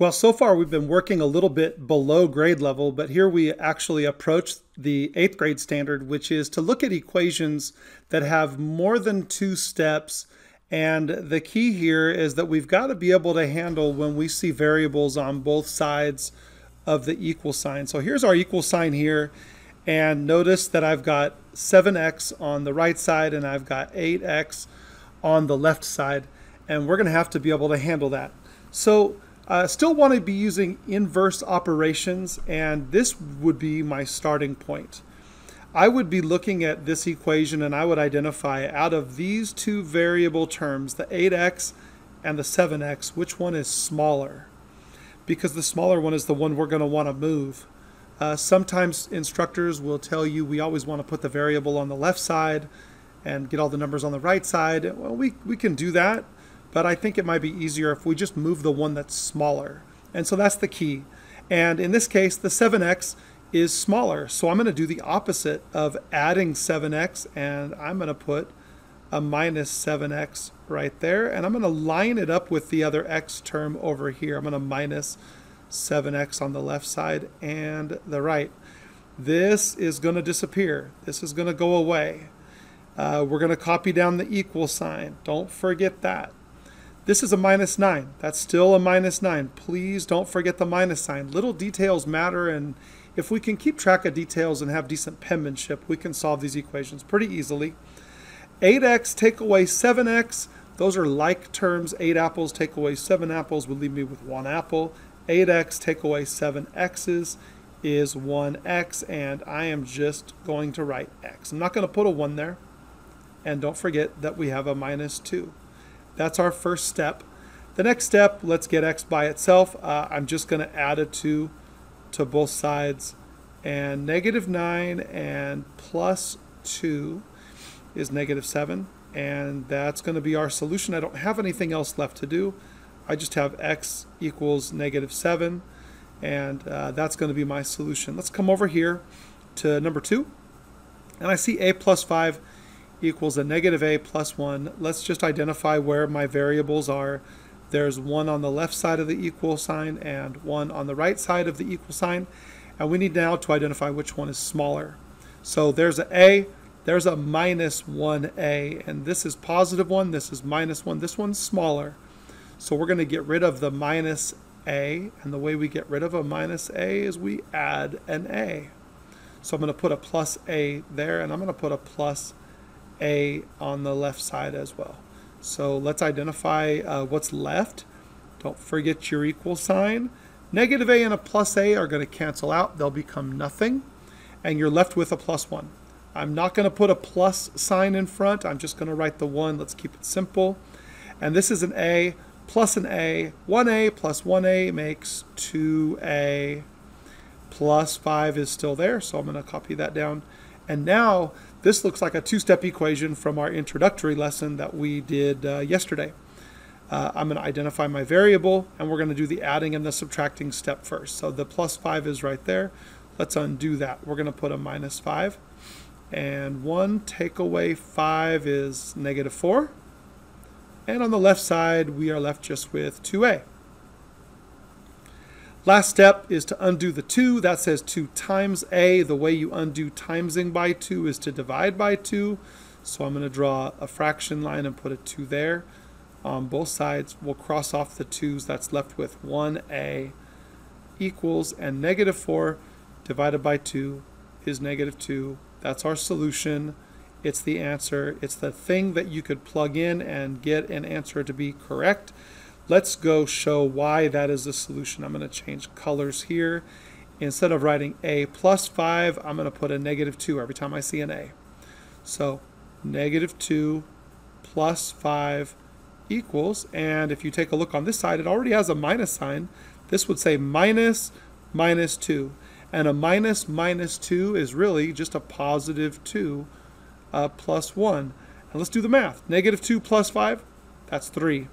Well, so far we've been working a little bit below grade level, but here we actually approach the 8th grade standard, which is to look at equations that have more than 2 steps. And the key here is that we've got to be able to handle when we see variables on both sides of the equal sign. So here's our equal sign here. And notice that I've got 7x on the right side and I've got 8x on the left side. And we're going to have to be able to handle that. So still want to be using inverse operations, and this would be my starting point. I would be looking at this equation and I would identify out of these two variable terms, the 8x and the 7x, which one is smaller? Because the smaller one is the one we're going to want to move. Sometimes instructors will tell you we always want to put the variable on the left side and get all the numbers on the right side. Well, we can do that. But I think it might be easier if we just move the one that's smaller. And so that's the key. And in this case, the 7x is smaller. So I'm going to do the opposite of adding 7x, and I'm going to put a minus 7x right there. And I'm going to line it up with the other x term over here. I'm going to minus 7x on the left side and the right. This is going to disappear. This is going to go away. We're going to copy down the equal sign. Don't forget that. This is a minus 9. That's still a minus 9. Please don't forget the minus sign. Little details matter, and if we can keep track of details and have decent penmanship, we can solve these equations pretty easily. 8x take away 7x. Those are like terms. 8 apples take away 7 apples would leave me with 1 apple. 8x take away 7 x's is 1x, and I am just going to write x. I'm not going to put a 1 there. And don't forget that we have a minus 2. That's our first step. The next step, let's get x by itself. I'm just going to add a 2 to both sides. And negative 9 and plus 2 is negative 7. And that's going to be our solution. I don't have anything else left to do. I just have x equals negative 7. And that's going to be my solution. Let's come over here to number 2. And I see a plus 5 equals a negative a plus 1. Let's just identify where my variables are. There's 1 on the left side of the equal sign and 1 on the right side of the equal sign. And we need now to identify which one is smaller. So there's a, there's a minus 1a, and this is positive 1, this is minus 1. This one's smaller. So we're going to get rid of the minus a, and the way we get rid of a minus a is we add an a. So I'm going to put a plus a there, and I'm going to put a plus a on the left side as well. So let's identify what's left. Don't forget your equal sign. Negative a and a plus a are going to cancel out. They'll become nothing. And you're left with a plus 1. I'm not going to put a plus sign in front. I'm just going to write the 1. Let's keep it simple. And this is an a plus an a. 1a plus 1a makes 2a. Plus 5 is still there, so I'm going to copy that down. And now this looks like a 2-step equation from our introductory lesson that we did yesterday. I'm going to identify my variable, and we're going to do the adding and the subtracting step first. So the plus 5 is right there. Let's undo that. We're going to put a minus 5. And 1 take away 5 is negative 4. And on the left side, we are left just with 2a. Last step is to undo the 2. That says 2 times a. The way you undo timesing by 2 is to divide by 2. So I'm going to draw a fraction line and put a 2 there. On both sides, we'll cross off the 2's. That's left with 1a equals, and negative 4 divided by 2 is negative 2. That's our solution. It's the answer. It's the thing that you could plug in and get an answer to be correct. Let's go show why that is the solution. I'm going to change colors here. Instead of writing a plus 5, I'm going to put a negative 2 every time I see an a. So negative 2 plus 5 equals, and if you take a look on this side, it already has a minus sign. This would say minus minus 2. And a minus minus 2 is really just a positive 2 plus 1. And let's do the math. Negative 2 plus 5, that's 3.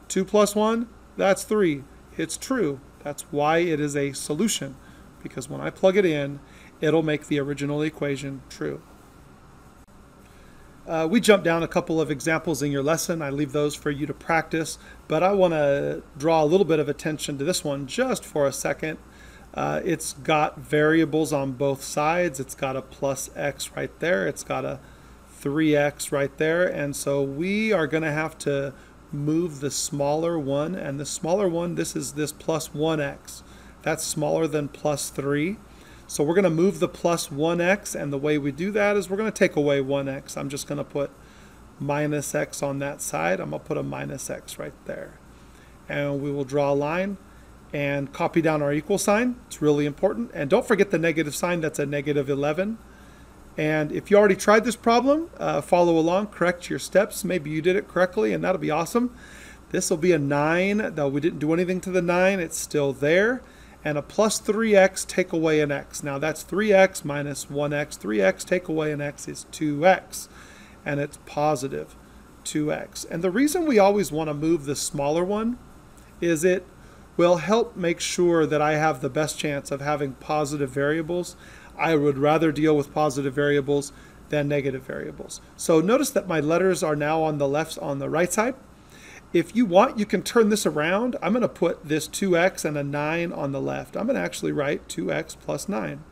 2 plus 1, that's 3. It's true. That's why it is a solution, because when I plug it in, it'll make the original equation true. We jumped down a couple of examples in your lesson. I leave those for you to practice, but I want to draw a little bit of attention to this one just for a second. It's got variables on both sides. It's got a plus x right there. It's got a 3x right there. And so we are going to have to move the smaller one. And the smaller one, this is this plus 1x. That's smaller than plus 3. So we're going to move the plus 1x, and the way we do that is we're going to take away 1x. I'm just going to put minus x on that side. I'm going to put a minus x right there. And we will draw a line and copy down our equal sign. It's really important. And don't forget the negative sign. That's a negative 11. And if you already tried this problem, follow along, correct your steps. Maybe you did it correctly, and that'll be awesome. This will be a 9, though we didn't do anything to the 9. It's still there. And a plus 3x take away an x. Now that's 3x minus 1x. 3x take away an x is 2x. And it's positive 2x. And the reason we always want to move the smaller one is it will help make sure that I have the best chance of having positive variables. I would rather deal with positive variables than negative variables. So notice that my letters are now on the right side. If you want, you can turn this around. I'm going to put this 2x and a 9 on the left. I'm going to actually write 2x plus 9.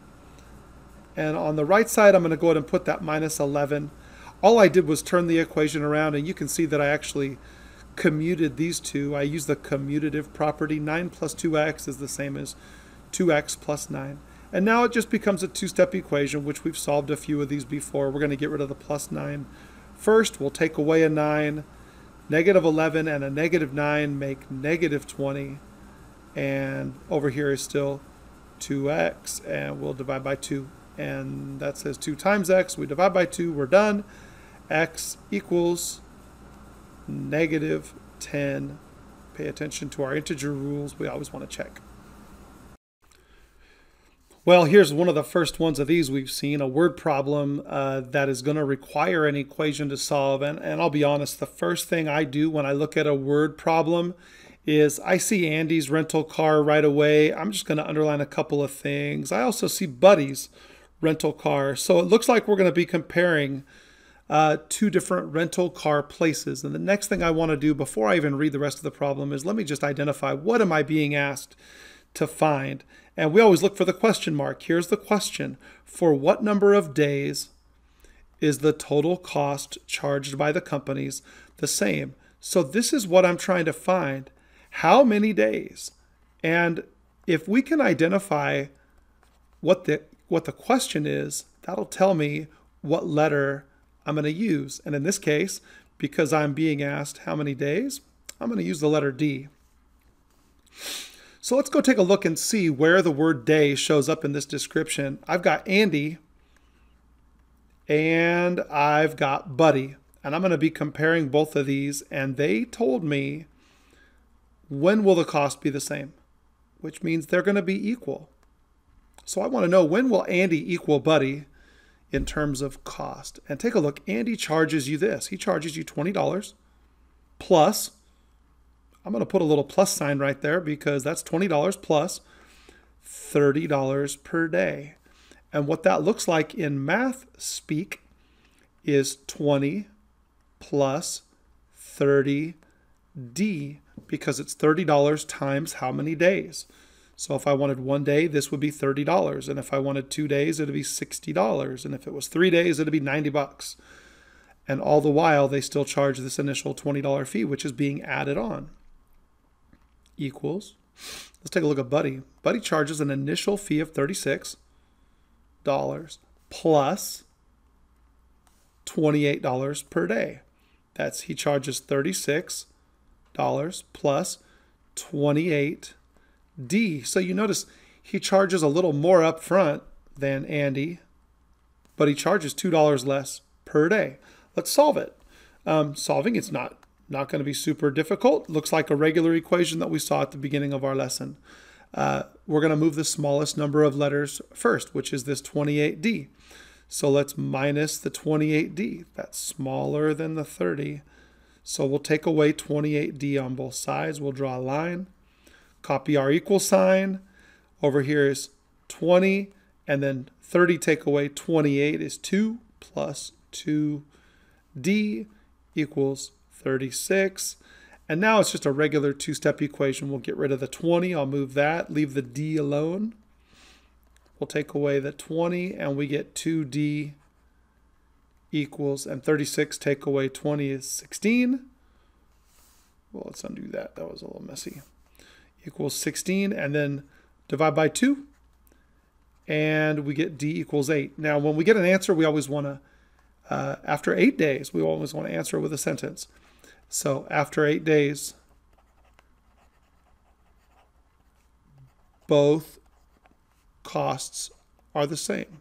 And on the right side, I'm going to go ahead and put that minus 11. All I did was turn the equation around, and you can see that I actually commuted these two. I used the commutative property. 9 plus 2x is the same as 2x plus 9. And now it just becomes a two-step equation, which we've solved a few of these before. We're going to get rid of the plus 9 first. We'll take away a 9. Negative 11 and a negative 9 make negative 20. And over here is still 2x, and we'll divide by 2. And that says 2 times x. We divide by 2. We're done. X equals negative 10. Pay attention to our integer rules. We always want to check. Well, here's one of the first ones of these we've seen, a word problem that is going to require an equation to solve. And I'll be honest, the first thing I do when I look at a word problem is I see Andy's rental car right away. I'm just going to underline a couple of things. I also see Buddy's rental car. So it looks like we're going to be comparing two different rental car places. And the next thing I want to do before I even read the rest of the problem is let me just identify what am I being asked to find. And we always look for the question mark. Here's the question. For what number of days is the total cost charged by the companies the same? So this is what I'm trying to find. How many days? And if we can identify what the question is, that'll tell me what letter I'm going to use. And in this case, because I'm being asked how many days, I'm going to use the letter D. So let's go take a look and see where the word day shows up in this description. I've got Andy and I've got Buddy. And I'm going to be comparing both of these. And they told me, when will the cost be the same? Which means they're going to be equal. So I want to know, when will Andy equal Buddy in terms of cost? And take a look. Andy charges you this. He charges you $20 plus, I'm going to put a little plus sign right there because that's $20 plus $30 per day. And what that looks like in math speak is 20 plus 30D, because it's $30 times how many days. So if I wanted 1 day, this would be $30. And if I wanted 2 days, it would be $60. And if it was 3 days, it would be $90. And all the while, they still charge this initial $20 fee, which is being added on. Equals, let's take a look at Buddy. Buddy charges an initial fee of $36 plus $28 per day. That's, he charges $36 plus 28D. So you notice he charges a little more up front than Andy, but he charges $2 less per day. Let's solve it. Solving, it's not going to be super difficult. Looks like a regular equation that we saw at the beginning of our lesson. We're going to move the smallest number of letters first, which is this 28D. So let's minus the 28D. That's smaller than the 30. So we'll take away 28D on both sides. We'll draw a line, copy our equal sign. Over here is 20, and then 30 take away 28 is 2 plus 2D. D equals 36. And now it's just a regular two-step equation. We'll get rid of the 20. I'll move that, leave the D alone. We'll take away the 20 and we get 2D equals, and 36 take away 20 is 16. Well, let's undo that. That was a little messy. Equals 16, and then divide by 2. And we get D equals 8. Now, when we get an answer, we always want to, after 8 days, we always want to answer with a sentence. So after 8 days, both costs are the same.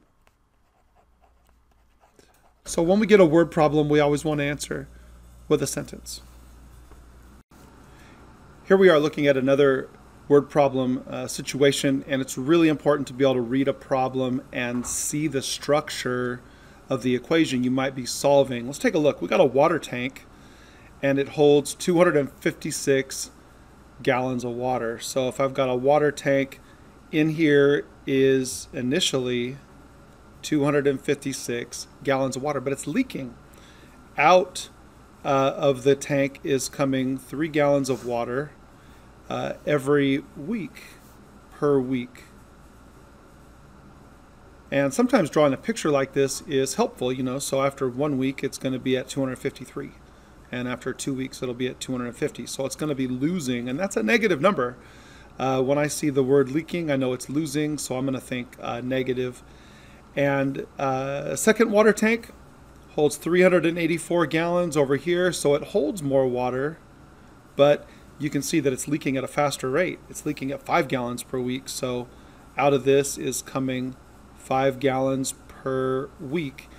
So when we get a word problem, we always want to answer with a sentence. Here we are looking at another word problem situation, and it's really important to be able to read a problem and see the structure of the equation you might be solving. Let's take a look. We got a water tank, and it holds 256 gallons of water. So if I've got a water tank, in here is initially 256 gallons of water, but it's leaking. Out of the tank is coming 3 gallons of water every week, per week. And sometimes drawing a picture like this is helpful, you know, so after 1 week it's going to be at 253, and after 2 weeks it'll be at 250. So it's going to be losing, and that's a negative number. When I see the word leaking, I know it's losing, so I'm going to think negative. And a second water tank holds 384 gallons over here, so it holds more water, but you can see that it's leaking at a faster rate. It's leaking at 5 gallons per week, so out of this is coming 5 gallons per week.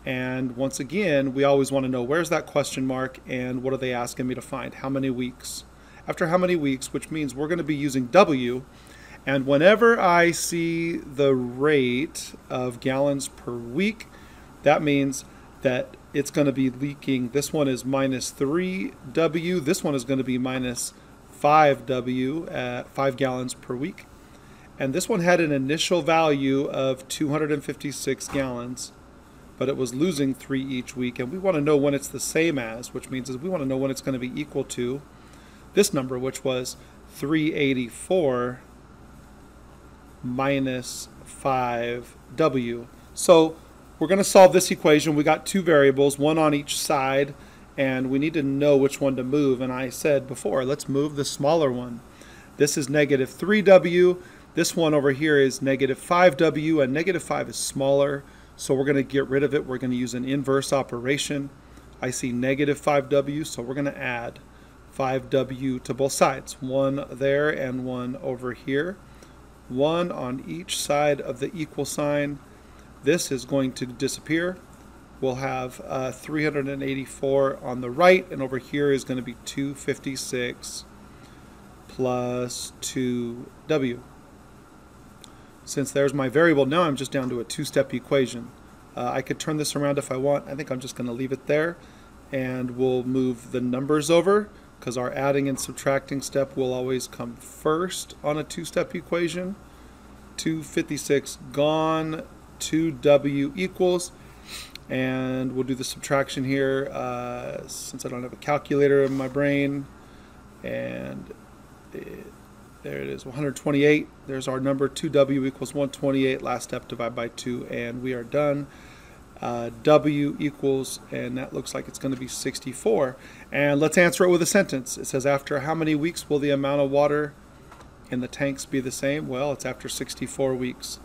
And once again, we always want to know, where's that question mark and what are they asking me to find? How many weeks? After how many weeks, which means we're going to be using W. And whenever I see the rate of gallons per week, that means that it's going to be leaking. This one is minus 3W. This one is going to be minus 5W at 5 gallons per week. And this one had an initial value of 256 gallons, but it was losing 3 each week. And we want to know when it's the same as, which means is we want to know when it's going to be equal to this number, which was 384 minus 5W. So we're going to solve this equation. We got 2 variables, one on each side, and we need to know which one to move. And I said before, let's move the smaller one. This is negative 3W. This one over here is negative 5W, and negative 5 is smaller, so we're going to get rid of it. We're going to use an inverse operation. I see negative 5W, so we're going to add 5W to both sides. One there and one over here. One on each side of the equal sign. This is going to disappear. We'll have 384 on the right, and over here is going to be 256 plus 2W. Since there's my variable, now I'm just down to a 2-step equation. I could turn this around if I want. I think I'm just going to leave it there, and we'll move the numbers over, because our adding and subtracting step will always come first on a 2-step equation. 256 gone, 2W equals, and we'll do the subtraction here since I don't have a calculator in my brain. And there it is, 128. There's our number. 2W equals 128. Last step, divide by 2, and we are done. W equals, and that looks like it's going to be 64. And let's answer it with a sentence. It says, after how many weeks will the amount of water in the tanks be the same? Well, it's after 64 weeks.